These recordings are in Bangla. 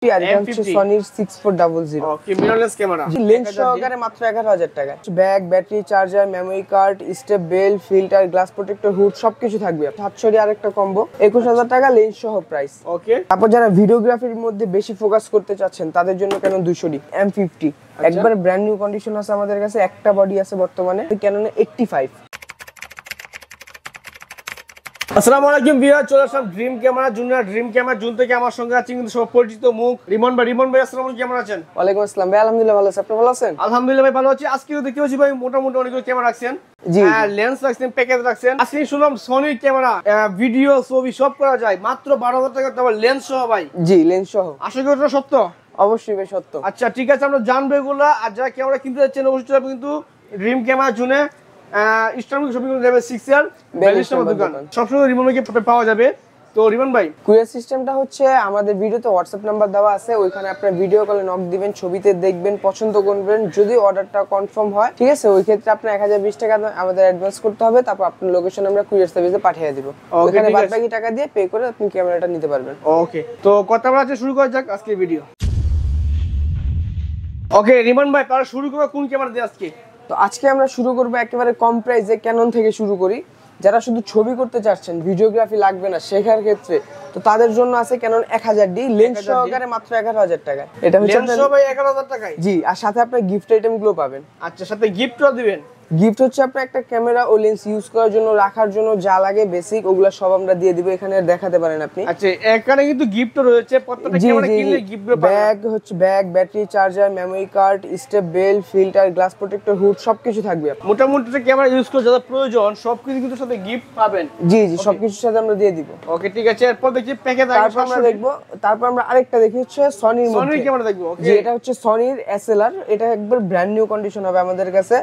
আর এটা হচ্ছে সনির 6400 ওকে মিররলেস ক্যামেরা লেন্স সহকারে মাত্র 11000 টাকা bag battery charger memory card step belt filter glass protector hood সবকিছু থাকবে 700 আরেকটা কম্বো 21000 টাকা লেন্স সহ প্রাইস ওকে তারপর যারা ভিডিওগ্রাফির মধ্যে বেশি ফোকাস করতে চাচ্ছেন তাদের জন্য Canon 200D M50 একবার ব্র্যান্ড নিউ কন্ডিশন আছে আমাদের কাছে একটা বডি আছে বর্তমানে Canon 85 আসসালামু আলাইকুম ভিউয়ার চলে আসলাম dream camera junior dream camera জুন থেকে আমার সঙ্গে আছেন কিন্তু সব পরিচিত মুখ রিমন ভাই আসসালামু আলাইকুম কেমন আছেন ওয়ালাইকুম আসসালাম ভাই আলহামদুলিল্লাহ ভালো আছি আপনি ভালো আছেন আলহামদুলিল্লাহ ভাই ভালো আছি আজকে দেখতে পাচ্ছি ভাই মোটামুটি অনেকগুলো ক্যামেরা রাখছেন জি লেন্স রাখছেন প্যাকেজ রাখছেন আজকে শুনলাম সনি ক্যামেরা ভিডিও ছবি সব করা যায় মাত্র 12000 টাকা তবে লেন্স সহ ভাই জি লেন্স সহ আশা করি এটা সত্য অবশ্যই ভাই সত্য আচ্ছা ঠিক আছে আমরা জানবো এগুলা আর যারা ক্যামেরা কিনতে যাচ্ছেন অবশ্যই কিন্তু ড্রিম ক্যামেরা জুনে ইস্টার্ন শপিং লেভেল 6 এর 42 নম্বর দোকান সবসময় রিমন ভাইকে পাওয়া যাবে তো রিমন ভাই কুরিয়ার সিস্টেমটা হচ্ছে আমাদের ভিডিওতে হোয়াটসঅ্যাপ নাম্বার দেওয়া আছে ওইখানে আপনারা ভিডিও কলে নক দিবেন ছবিতে দেখবেন পছন্দ করবেন যদি অর্ডারটা কনফার্ম হয় ঠিক আছে ওই ক্ষেত্রে আপনার 1020 টাকা আমাদের অ্যাডভান্স করতে হবে তারপর আপনার লোকেশন আমরা কুরিয়ার সার্ভিসে পাঠিয়ে দেব ওখানে বাদবাকি টাকা দিয়ে পে করে আপনি ক্যামেরাটা নিতে পারবেন ওকে তো কথা বলা শুরু করা যাক আজকের ভিডিও ওকে রিমন ভাই তাহলে শুরু করব কোন ক্যামেরা দিয়ে আজকে তো আজকে আমরা শুরু করব একেবারে কম প্রাইসে Canon থেকে শুরু করি যারা শুধু ছবি করতে চাচ্ছেন ভিডিওগ্রাফি লাগবে না শেখার ক্ষেত্রে তো তাদের জন্য আছে Canon 1000D লেন্স সহকারে মাত্র 11000 টাকা এটা হচ্ছে লেন্স সহ ভাই 11000 টাকায় জি আর সাথে আপনি গিফট আইটেম গুলো পাবেন আচ্ছা সাথে গিফটও দিবেন গিফট হচ্ছে আপনার একটা ক্যামেরা ও লেন্স ইউজ করার জন্য রাখার জন্য যা লাগে বেসিক ওগুলা সব আমরা দিয়ে দিব এখানে দেখাতে পারেন আপনি আচ্ছা এখানে কিন্তু গিফটও রয়েছে প্রত্যেকটা ক্যামেরা কিনলে গিফট পাবেন ব্যাগ হচ্ছে bag battery charger memory card step belt filter glass protector hood সবকিছু থাকবে মোটামুটি ক্যামেরা ইউজ করে যা প্রয়োজন সবকিছু কিন্তু সাথে গিফট পাবেন জি জি সবকিছুর সাথে আমরা দিয়ে দিব ওকে ঠিক আছে এরপর দেখি প্যাকেজ তারপর আমরা দেখবো তারপর আমরা আরেকটা দেখি হচ্ছে সনির মধ্যে সনির ক্যামেরা দেখবো ওকে জি এটা হচ্ছে সনির SLR এটা একবার ব্র্যান্ড নিউ কন্ডিশন হবে আমাদের কাছে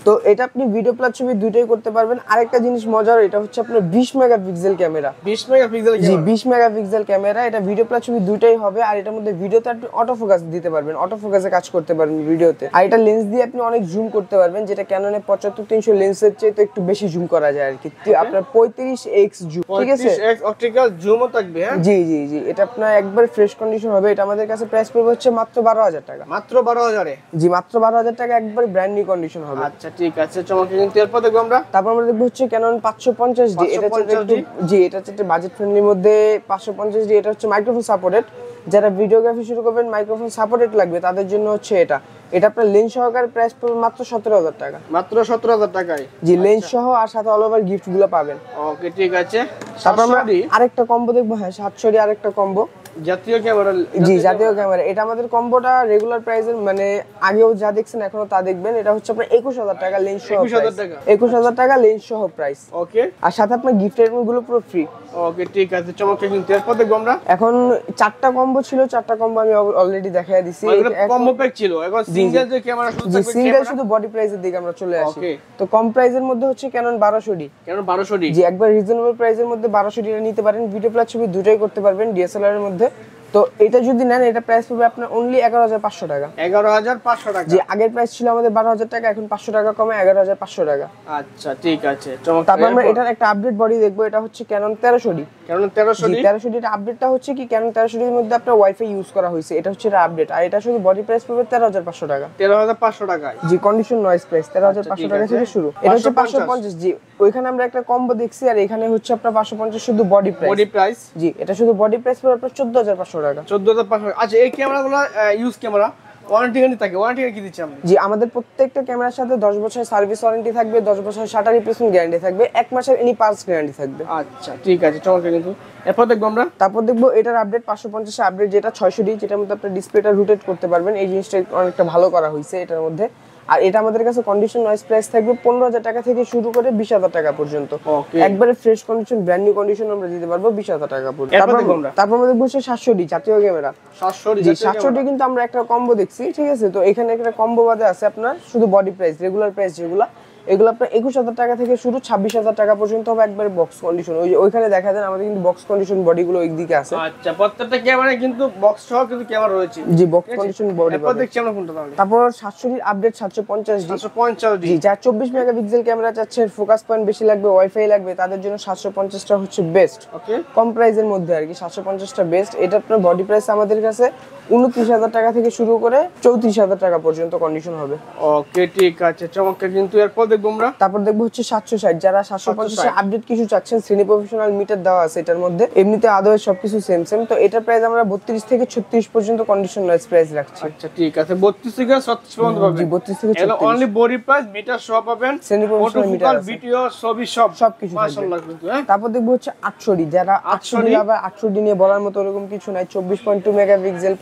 তো এটা আপনি ভিডিও প্লাস ছবি দুটোই করতে পারবেন আরেকটা জিনিস মজার এটা হচ্ছে আপনার 20 মেগাপিক্সেল ক্যামেরা 20 মেগাপিক্সেল জি 20 মেগাপিক্সেল ক্যামেরা এটা ভিডিও প্লাস ছবি দুটোই হবে আর এটার মধ্যে ভিডিওতে আপনি অটো ফোকাস দিতে পারবেন অটো ফোকাসে কাজ করতে পারবেন ভিডিওতে আর এটা লেন্স দিয়ে আপনি অনেক জুম করতে পারবেন যেটা Canon 75-300 লেন্সের চেয়ে তো একটু বেশি জুম করা যায় আর কি আপনার 35x জুম ঠিক আছে 35x অপটিক্যাল জুমও থাকবে হ্যাঁ জি জি জি এটা আপনার একবার ফ্রেশ কন্ডিশন হবে এটা আমাদের কাছে প্রাইস পড়বে হচ্ছে মাত্র 12000 টাকা মাত্র 12000 এ জি মাত্র 12000 টাকা একবার ব্র্যান্ড নিউ কন্ডিশন হবে আচ্ছা ঠিক আছে চমৎকার কিন্তু এরপর দেখব আমরা তারপর আমরা দেখব হচ্ছে Canon 550D এটা হচ্ছে একটু জি এটা হচ্ছে বাজেট ফ্রেন্ডলির মধ্যে 550D এটা হচ্ছে মাইক্রোফোন সাপোর্টেড যারা ভিডিওগ্রাফি শুরু করবেন মাইক্রোফোন সাপোর্টেড লাগবে তাদের জন্য হচ্ছে এটা আপনার লেন্স সহকারে প্রাইস পড়বে মাত্র 17000 টাকা মাত্র 17000 টাকায় জি লেন্স সহ আর সাথে অল ওভার গিফট গুলো পাবেন ওকে ঠিক আছে তারপর আমরা আরেকটা কম্বো দেখব হ্যাঁ 700D আরেকটা কম্বো জাতীয় ক্যামেরা জি জাতীয় ক্যামেরা এটা আমাদের কম্বোটা রেগুলার প্রাইসের মানে আগেও যা দেখছেন এখনো তা দেখবেন এটা হচ্ছে আপনার 21000 টাকা লেন্স সহ 21000 টাকা 21000 টাকা লেন্স সহ প্রাইস ওকে আর সাথে আপনার গিফট আইটেম গুলো পুরো ফ্রি ওকে ঠিক আছে চমৎকার কিন্তু এরপর দেখব আমরা এখন চারটা কম্বো ছিল চারটা কম্বো আমি অলরেডি দেখায় দিছি কম্বো প্যাক ছিল এখন সিঙ্গেল যে ক্যামেরা শুধু থাকবে সিঙ্গেল শুধু বডি প্রাইসের দিকে আমরা চলে আসি তো কম প্রাইসের মধ্যে হচ্ছে Canon 1200D Canon 1200D জি একবার রিজনেবল প্রাইসের মধ্যে 1200D টা নিতে পারেন ভিডিও প্লাস ছবি দুটোই করতে পারবেন DSLR এর মধ্যে তো এটা যদি নেন এটা প্রাইস পড়বে আপনার অনলি 11500 টাকা 11500 টাকা জি আগের প্রাইস ছিল আমাদের 12000 টাকা এখন 500 টাকা কমে 11500 টাকা আচ্ছা ঠিক আছে চমৎকার তারপর আমরা এটার একটা আপডেট বডি দেখবো এটা হচ্ছে Canon 1300D Canon 1300D এর আপডেটটা হচ্ছে কি Canon 1300D এর মধ্যে আপনার ওয়াইফাই ইউজ করা হয়েছে এটা হচ্ছে এর আপডেট আর এটা শুধু বডি প্রাইস পড়বে 13500 টাকা 13500 টাকায় জি কন্ডিশন নয়েজ প্রাইস 13500 টাকা থেকে শুরু এটা হচ্ছে 550 জি ওইখানে আমরা একটা কম্বো দেখছি আর এখানে হচ্ছে আপনার 550 শুধু বডি প্রাইস জি এটা শুধু বডি প্রাইস পড়বে আপনার 14500 টাকা 14500 আচ্ছা এই ক্যামেরাগুলো ইউজ ক্যামেরা ওয়ারেন্টি গ্যারান্টি থাকে ওয়ারেন্টি কি দিচ্ছি আমরা জি আমাদের প্রত্যেকটা ক্যামেরার সাথে 10 বছর সার্ভিস ওয়ারেন্টি থাকবে 10 বছর শাটার রিপ্লেসমেন্ট গ্যারান্টি থাকবে 1 মাসের এনি পার্টস গ্যারান্টি থাকবে আচ্ছা ঠিক আছে চমৎকার কিন্তু এরপর দেখব আমরা তারপর দেখব এটার আপডেট 550 এর আপডেট যেটা 600D যেটার মধ্যে আপনি ডিসপ্লেটা রোটেট করতে পারবেন এই জিনিসটা অনেকটা ভালো করা হয়েছে এটার মধ্যে আর এটা আমাদের কাছে কন্ডিশন নয়েজ প্রাইস থাকবে 15000 টাকা থেকে শুরু করে 20000 টাকা পর্যন্ত একবারে fresh condition brand new condition আমরা দিতে পারবো 20000 টাকা পর্যন্ত তারপর আমরা দেখব 700D জাতীয় ক্যামেরা 700D জি 700D কিন্তু আমরা একটা কম্বো দেখছি ঠিক আছে তো এখানে একটা কম্বো বাদে আছে আপনার শুধু বডি প্রাইস রেগুলার প্রাইস যেগুলা এগুলো আপনার 21,000 টাকা থেকে শুরু 26,000 টাকা পর্যন্ত হবে একবারে বক্স কন্ডিশন। ওইখানে দেখা যায় আমাদের কিন্তু বক্স কন্ডিশন বডিগুলো ওই দিকে আছে। আচ্ছা, প্রত্যেকটা ক্যামেরা কিন্তু বক্স সহ কিন্তু ক্যামেরা রয়েছে। জি, বক্স কন্ডিশন বডি। এরপর দেখছি আমরা কোনটা তাহলে। তারপর 720 আপডেট 750 ডি। 750 ডি। জি, যারা 24 মেগাপিক্সেল ক্যামেরা চাচ্ছেন, ফোকাস পয়েন্ট বেশি লাগবে, ওয়াইফাই লাগবে, তাদের জন্য 750টা হচ্ছে বেস্ট। ওকে, কম প্রাইসের মধ্যে আর কি 750টা বেস্ট। এটা আপনার বডি প্রাইস আমাদের কাছে 29,000 টাকা থেকে শুরু করে 34,000 টাকা পর্যন্ত কন্ডিশন হবে। ওকে, ঠিক আছে, চমৎকার। কিন্তু এরপর দেখবো আমরা, তারপর দেখবো হচ্ছে 760। যারা 750 আপডেট কিছু চাচ্ছেন, শ্রেণী প্রফেশনাল মিটার দেওয়া আছে এটার মধ্যে, এমনিতে আদারওয়াইজ সবকিছু সেম সেম। তো এটার প্রাইস আমরা 32 থেকে 36 পর্যন্ত কন্ডিশন নয়েজ প্রাইস রাখছি। আচ্ছা, ঠিক আছে, 32 থেকে 36 পর্যন্ত পাবেন। জি, 32 থেকে 36। অনলি বডি প্রাইস, মিটার সহ পাবেন, শ্রেণী প্রফেশনাল মিটার আছে, ভিডিও ছবি সবকিছু মাশাআল্লাহ কিন্তু। হ্যাঁ, তারপর দেখবো হচ্ছে 800 যারা 800 আবার 800 নিয়ে বলার মতো এরকম কিছু নাই। 24.2 মেগাপিক্সেল,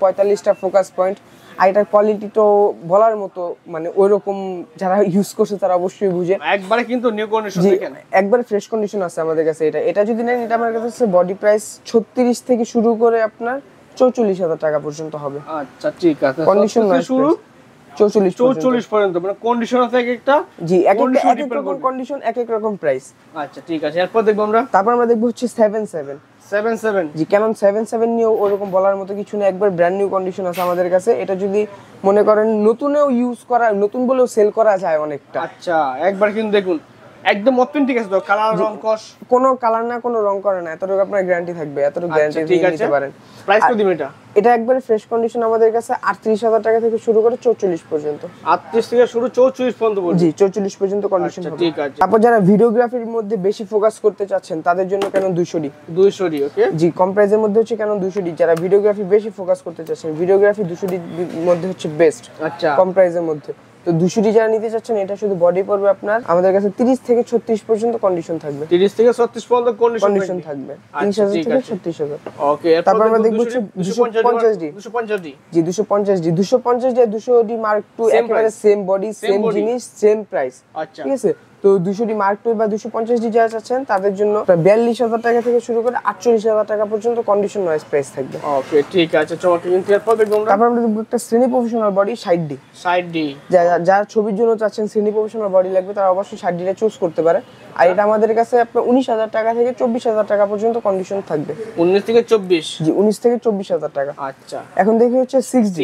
45টা ফোকাস পয়েন্ট, আর এটার কোয়ালিটি তো বলার মতো, মানে ওইরকম যারা ইউজ করছে তারা অবশ্যই বুঝে। একবারে কিন্তু নিউ কন্ডিশন দেখেন, একবারে ফ্রেশ কন্ডিশন আছে আমাদের কাছে। এটা যদি নেন, এটা আমার কাছে বডি প্রাইস 36 থেকে শুরু করে আপনার 44,000 টাকা পর্যন্ত হবে। আচ্ছা, ঠিক আছে, কন্ডিশন শুরু 44 পর্যন্ত, মানে কন্ডিশন আছে এক একটা। জি, এক এক রকম কন্ডিশন, এক এক রকম প্রাইস। আচ্ছা, ঠিক আছে, এরপর দেখবো আমরা। তারপর আমরা দেখবো হচ্ছে 77। জি, Canon 77 নিয়েও ওরকম বলার মতো কিছু নেই, একবার ব্র্যান্ড নিউ কন্ডিশন আছে আমাদের কাছে। এটা যদি মনে করেন নতুনেও ইউজ করা, নতুন বলেও সেল করা যায় অনেকটা। আচ্ছা, একবার কিন্তু দেখুন একদম অথেন্টিক আছে তো, কালার রং কস কোনো কালার না, কোনো রং করে না, এতটুকু আপনার গ্যারান্টি থাকবে, এতটুকু গ্যারান্টি দিয়ে নিতে পারেন। প্রাইস কত দিবেন এটা? এটা একবারে ফ্রেশ কন্ডিশন আমাদের কাছে 38,000 টাকা থেকে শুরু করে 44 পর্যন্ত। 38 থেকে শুরু 44 পর্যন্ত বলছি। জি, 44 পর্যন্ত কন্ডিশন হবে। ঠিক আছে। তারপর যারা ভিডিওগ্রাফির মধ্যে বেশি ফোকাস করতে চাচ্ছেন, তাদের জন্য Canon 200 ডি। ওকে, জি, কম প্রাইসের মধ্যে হচ্ছে Canon 200 ডি। যারা ভিডিওগ্রাফি বেশি ফোকাস করতে চাচ্ছেন, ভিডিওগ্রাফি 200 ডি মধ্যে হচ্ছে বেস্ট। আচ্ছা, কম প্রাইসের মধ্যে। তো 200 ডি যারা নিতে চাচ্ছেন, এটা শুধু বডি পড়বে আপনার আমাদের কাছে 30 থেকে 36 পর্যন্ত কন্ডিশন থাকবে। 30 থেকে 36 পর্যন্ত কন্ডিশন থাকবে। 30,000 থেকে 36,000। ওকে, তারপর আমরা দেখব হচ্ছে 250 ডি। 250 ডি। জি, 250 ডি। 250 ডি আর 200 ডি মার্ক 2 একেবারে সেম বডি, সেম জিনিস, সেম প্রাইস। আচ্ছা, ঠিক আছে। তো 200 ডি মার্ক 2 বা 250 ডি যারা চাচ্ছেন, তাদের জন্য 42,000 টাকা থেকে শুরু করে 48,000 টাকা পর্যন্ত কন্ডিশন নয়েজ প্রাইস থাকবে। ওকে, ঠিক আছে, চমৎকার। কিন্তু এরপর দেখব আমরা। তারপর আমরা দেখব একটা শ্রেণী প্রফেশনাল বডি 60 ডি। 60 ডি। যারা ছবির জন্য চাচ্ছেন শ্রেণী প্রফেশনাল বডি লাগবে, তারা অবশ্যই 60 ডিটা চুজ করতে পারে। আর এটা আমাদের কাছে আপনার 19,000 টাকা থেকে 24,000 টাকা পর্যন্ত কন্ডিশন থাকবে। 19 থেকে 24। জি, 19 থেকে 24,000 টাকা। আচ্ছা, এখন দেখি হচ্ছে 6 ডি।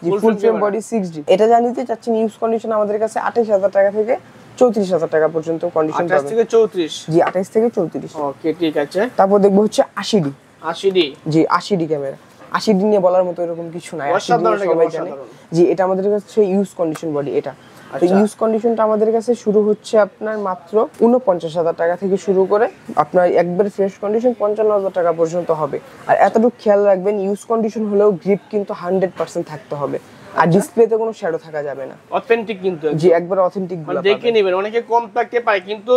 জি, ফুল ফ্রেম বডি 6 ডি। এটা জানিতে চাচ্ছেন ইউজ কন্ডিশন আমাদের কাছে 28,000 টাকা থেকে 34,000 টাকা পর্যন্ত কন্ডিশন পাবেন। 28 থেকে 34। জি, 28 থেকে 34। ওকে, ঠিক আছে। তারপর দেখবো হচ্ছে 80 ডি। 80 ডি। জি, 80 ডি ক্যামেরা। 80 ডি নিয়ে বলার মতো এরকম কিছু নাই। 80 ডি সবাই জানে। জি, এটা আমাদের কাছে ইউজ কন্ডিশন বডি এটা। তো ইউজ কন্ডিশনটা আমাদের কাছে শুরু হচ্ছে আপনার মাত্র 49,000 টাকা থেকে শুরু করে আপনার একবার ফ্রেশ কন্ডিশন 55,000 টাকা পর্যন্ত হবে। আর এতটুকু খেয়াল রাখবেন, ইউজ কন্ডিশন হলেও গ্রিপ কিন্তু 100% থাকতে হবে, আর ডিসপ্লেতে কোনো শ্যাডো থাকা যাবে না। অথেন্টিক কিন্তু। জি, একবার অথেন্টিক গুলো দেখে নেবেন। অনেকে কম থাকতে পারে, কিন্তু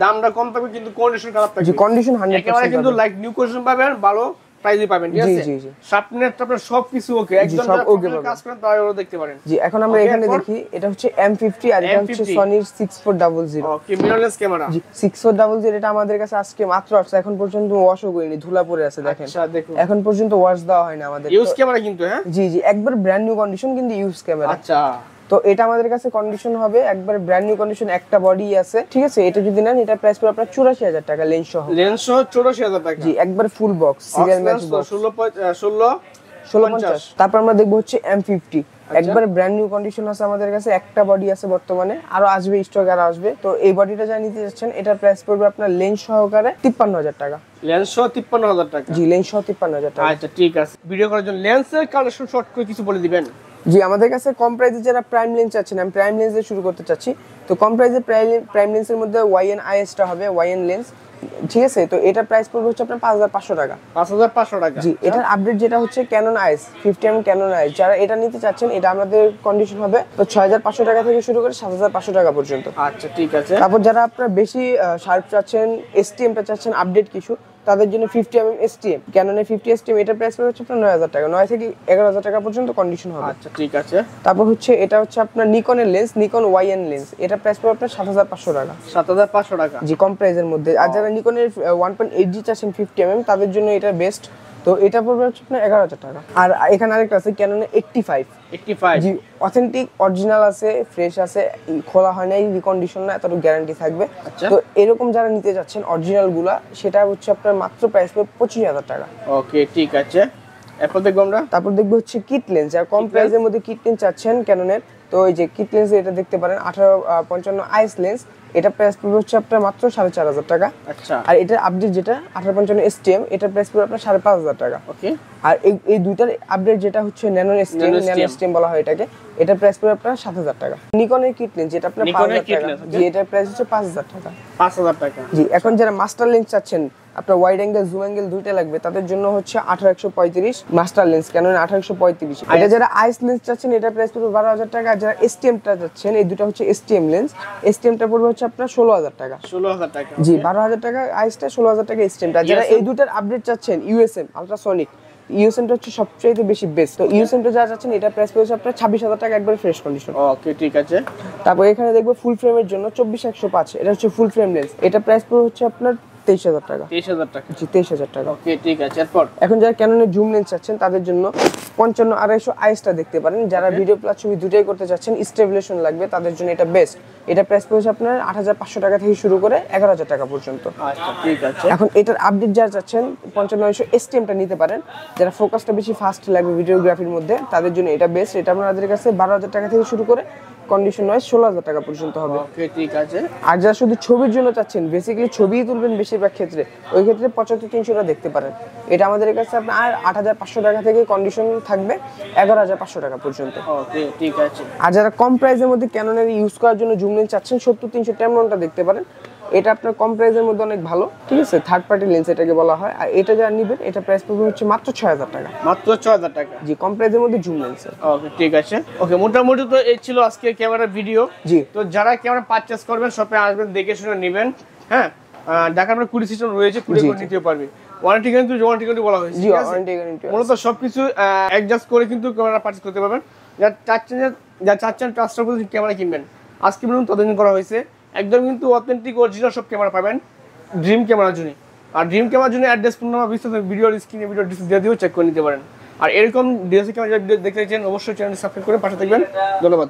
দামটা কম থাকবে, কিন্তু কন্ডিশন খারাপ থাকবে। জি, কন্ডিশন 100% একেবারে কিন্তু লাইক নিউ কন্ডিশন পাবেন, ভালো প্রাইসে পাবেন। ঠিক আছে, জি, জি। সামনেরটা আপনার সবকিছু ওকে, একদম সব ওকে পাবেন। কাজ করেন তাহলে দেখতে পারেন। জি, এখন আমরা এখানে দেখি, এটা হচ্ছে M50 আর এটা হচ্ছে Sonyর 6400। ওকে, মিররলেস ক্যামেরা। জি, 6400 এটা আমাদের কাছে আজকে মাত্র আসছে, এখন পর্যন্ত ওয়াশও করিনি, ধুলা পড়ে আছে দেখেন। আচ্ছা, দেখুন, এখন পর্যন্ত ওয়াশ দেওয়া হয় না আমাদের। ইউজ ক্যামেরা কিন্তু। হ্যাঁ, জি, জি, একবার ব্র্যান্ড নিউ কন্ডিশন কিন্তু ইউজ ক্যামেরা। আচ্ছা, তো এটা আমাদের কাছে কন্ডিশন হবে একবার ব্র্যান্ড নিউ কন্ডিশন, একটা বডি আছে। ঠিক আছে, এটা যদি নেন, এটা প্রাইস পড়বে আপনার 84,000 টাকা লেন্স সহ। লেন্স সহ 84,000 টাকা। জি, একবার full box, serial match box. 1650। তারপর আমরা দেখব হচ্ছে M50, একবার ব্র্যান্ড নিউ কন্ডিশন আছে আমাদের কাছে, একটা বডি আছে বর্তমানে, আরো আসবে, স্টক আর আসবে। তো এই বডিটা যা নিতে যাচ্ছেন, এটার প্রাইস পড়বে আপনার লেন্স সহকারে 53,000 টাকা। লেন্স সহ 53,000 টাকা। জি, লেন্স সহ 53,000 টাকা। আচ্ছা, ঠিক আছে। ভিডিও করার জন্য লেন্সের কালেকশন শর্ট করে কিছু বলে দিবেন। জি, আমাদের কাছে কম প্রাইসে যারা প্রাইম লেন্স চাচ্ছেন, আমি প্রাইম লেন্স দিয়ে শুরু করতে চাচ্ছি। তো কম প্রাইসে প্রাইম লেন্সের মধ্যে YN-IS টা হবে, YN লেন্স। ঠিক আছে, তো এটার প্রাইস পড়বে হচ্ছে আপনার 5,500 টাকা। 5,500 টাকা। জি, এটার আপডেট যেটা হচ্ছে Canon IS 50mm Canon IS, যারা এটা নিতে চাচ্ছেন, এটা আমাদের কন্ডিশন হবে তো 6,500 টাকা থেকে শুরু করে 7,500 টাকা পর্যন্ত। আচ্ছা, ঠিক আছে। তারপর যারা আপনার বেশি শার্প চাচ্ছেন, STM টা চাচ্ছেন আপডেট কিছু, তাদের জন্য 50mm STM, Canon-এর 50 STM, এটার প্রাইস পড়বে হচ্ছে আপনার 9,000 টাকা। 9 থেকে 11,000 টাকা পর্যন্ত কন্ডিশন হবে। আচ্ছা, ঠিক আছে। তারপর হচ্ছে এটা হচ্ছে আপনার নিকনের লেন্স, নিকন YN লেন্স, এটা প্রাইস পড়বে আপনার 7,500 টাকা। 7,500 টাকা। জি, কম প্রাইসের মধ্যে। আর যারা নিকনের 1.8G চাচ্ছেন 50mm, তাদের জন্য এটা বেস্ট। তো এটা পড়বে হচ্ছে আপনার 11,000 টাকা। আর এখানে আরেকটা আছে ক্যানন 85 জি, অথেন্টিক অরিজিনাল আছে, ফ্রেশ আছে, খোলা হয় নাই, রিকন্ডিশন না, এতটুকু গ্যারান্টি থাকবে। তো এরকম যারা নিতে যাচ্ছেন অরিজিনাল গুলা, সেটা হচ্ছে আপনার মাত্র প্রাইস পড়বে 25,000 টাকা। ওকে ঠিক আছে, এরপর দেখবো আমরা। তারপর দেখবো হচ্ছে কিট লেন্স, যারা কম প্রাইসের মধ্যে কিট লেন্স চাচ্ছেন ক্যাননের, তো এই যে কিট লেন্স এটা দেখতে পারেন 1855 আইস লেন্স, এটা প্রাইস পড়বে হচ্ছে আপনার মাত্র 4,500 টাকা। আচ্ছা, আর এটার আপডেট যেটা 1855 এসটিএম, এটা প্রাইস পড়বে আপনার 5,500 টাকা। ওকে। আর এই দুইটার আপডেট যেটা হচ্ছে ন্যানো এসটিএম বলা হয় এটাকে, এটা প্রাইস পড়বে আপনার 7,000 টাকা। নিকনের কিট লেন্স যেটা আপনার 5,000 টাকা, জি এটার প্রাইস হচ্ছে 5,000 টাকা। 5,000 টাকা, জি। এখন যারা মাস্টার লেন্স চাচ্ছেন, আপনার ওয়াইড অ্যাঙ্গেল জুম অ্যাঙ্গেল দুইটা লাগবে, তাদের জন্য হচ্ছে 1835 মাস্টার লেন্স, ক্যানন 1835। এটা যারা আইস লেন্স চাচ্ছেন, এটা প্রাইস পড়বে 12,000 টাকা। আর যারা এসটিএমটা চাচ্ছেন, এই দুটো হচ্ছে এসটিএম লেন্স, এসটিএমটা পড়বে হচ্ছে আপনার 16,000 টাকা। 16,000 টাকা, জি। 12,000 টাকা আইসটা, 16,000 টাকা এসটিএমটা। যারা এই দুটার আপডেট চাচ্ছেন, ইউএসএম আলট্রাসনিক, ইউএসএমটা হচ্ছে সবচেয়ে বেশি বেস্ট। তো ইউএসএমটা যারা চাচ্ছেন, এটা প্রাইস পড়ছে আপনার 26,000 টাকা, একবারে ফ্রেশ কন্ডিশন। ওকে ঠিক আছে। তারপর এখানে দেখবো ফুল ফ্রেমের জন্য 24-105, এটা হচ্ছে ফুল ফ্রেম লেন্স, এটা প্রাইস পড়বে হচ্ছে আপনার 23,000 টাকা। 23,000 টাকা, জি 23,000 টাকা। ওকে ঠিক আছে, এরপর এখন যারা ক্যাননের জুম লেন্স চাচ্ছেন, তাদের জন্য 55-250 আইসটা দেখতে পারেন। যারা ভিডিও প্লাস ছবি দুটাই করতে চাচ্ছেন, স্টেবিলাইজেশন লাগবে, তাদের জন্য এটা বেস্ট। এটা প্রাইস পড়ছে আপনার 8,500 টাকা থেকে শুরু করে 11,000 টাকা পর্যন্ত। আচ্ছা ঠিক আছে। এখন এটার আপডেট যারা চাচ্ছেন, 55-900 এসটিএমটা নিতে পারেন। যারা ফোকাসটা বেশি ফাস্ট লাগবে ভিডিওগ্রাফির মধ্যে, তাদের জন্য এটা বেস্ট। এটা আপনাদের কাছে 12,000 টাকা থেকে শুরু করে কন্ডিশন ওয়াইজ 16,000 টাকা পর্যন্ত হবে। ওকে ঠিক আছে। আর যারা শুধু ছবির জন্য চাচ্ছেন, বেসিক্যালি ছবিই তুলবেন বেশিরভাগ ক্ষেত্রে, ওই ক্ষেত্রে 75-300 দেখতে পারেন। এটা আমাদের কাছে আপনার 8,500 টাকা থেকে কন্ডিশন থাকবে 11,500 টাকা পর্যন্ত। ওকে ঠিক আছে। আর যারা কম প্রাইসের মধ্যে ক্যাননের ইউজ করার জন্য জুম লেন্স চাচ্ছেন, 70-300 ট্যামরনটা দেখতে পারেন। এটা আপনার কম প্রাইসের মধ্যে অনেক ভালো, ঠিক আছে, থার্ড পার্টি লেন্স এটাকে বলা হয়। আর এটা যারা নেবেন, এটা প্রাইস পড়বে হচ্ছে মাত্র 6,000 টাকা। মাত্র 6,000 টাকা, জি, কম প্রাইসের মধ্যে জুম লেন্স। ওকে ঠিক আছে। ওকে, মোটামুটি তো এই ছিল আজকে ক্যামেরার ভিডিও। জি। তো যারা ক্যামেরা পারচেজ করবেন, শপে আসবেন, দেখে শুনে নেবেন। হ্যাঁ, ঢাকার মধ্যে কুড়ি সিস্টেম রয়েছে, কুড়ি করে নিতে পারবে। ওয়ারেন্টি গ্যারান্টি বলা হয়েছে, জি, ঠিক আছে? ওয়ারেন্টি গ্যারান্টি মূলত সবকিছু অ্যাডজাস্ট করে কিন্তু ক্যামেরা পারচেজ করতে পারবেন। যারা চাচ্ছেন ট্রাস্টার করে ক্যামেরা কিনবেন, আজকে পর্যন্ত তদারকি করা হয়েছে। একদম কিন্তু অথেন্টিক অরিজিনাল সব ক্যামেরা পাবেন ড্রিম ক্যামেরার জন্য। আর ড্রিম ক্যামেরার জন্য অ্যাড্রেস, ফোন নাম্বার, বিস্তারিত ভিডিওর স্ক্রিনে ভিডিও দিয়ে দিয়েও চেক করে নিতে পারেন। আর এরকম ডিএসএলআর ক্যামেরা ভিডিও দেখতে চাইছেন, অবশ্যই চ্যানেলটি সাবস্ক্রাইব করে পাশে থাকবেন। ধন্যবাদ।